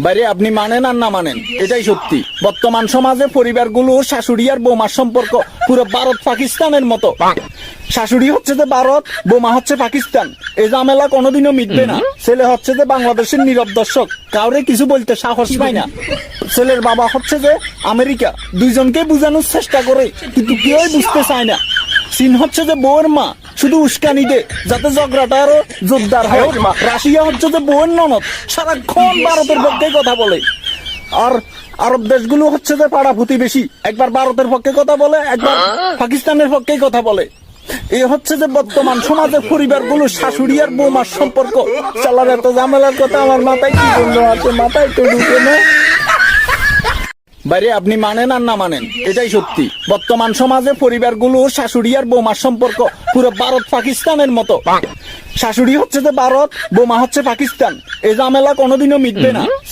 বাইরে আপনি মানেন আর না মানেন এটাই সত্যি। বর্তমান সমাজে পরিবারগুলো শাশুড়ি আর বৌমার সম্পর্ক পুরো ভারত পাকিস্তানের মতো। শাশুড়ি হচ্ছে যে ভারত, বৌমা হচ্ছে পাকিস্তান। এই ঝামেলা কোনোদিনও মিটবে না। ছেলে হচ্ছে যে বাংলাদেশের নীরব দর্শক, কাউরে কিছু বলতে সাহস পায় না। ছেলের বাবা হচ্ছে যে আমেরিকা, দুইজনকে বোঝানোর চেষ্টা করে কিন্তু কেউই বুঝতে চায় না। চীন হচ্ছে যে বউয়ের মা, শুধু উস্কানি দে যাতে ঝগড়াটা আরো জোরদার হয়। রাশিয়া হচ্ছে যে বউয়ের ননদ, সারাক্ষণ ভারতের পক্ষে কথা বলে। আর আরব দেশগুলো হচ্ছে যে পাড়া প্রতিবেশী, একবার ভারতের পক্ষে কথা বলে, একবার পাকিস্তানের পক্ষে কথা বলে। এই হচ্ছে যে বর্তমান সমাজের পরিবারগুলো শাশুড়ি আর বৌমার সম্পর্ক। চালার এত ঝামেলার কথা আমার মাথায় কি জন্য আছে, মাথায় তো ঢুকে না। বাইরে আপনি মানেন আর না মানেন এটাই সত্যি। বর্তমান সমাজে পরিবারগুলো শাশুড়ি আর বৌমার সম্পর্ক পুরো ভারত পাকিস্তানের মতো। শাশুড়ি হচ্ছে যে ভারত, বৌমা হচ্ছে পাকিস্তান। এই ঝামেলা কোনোদিনও মিটবে না।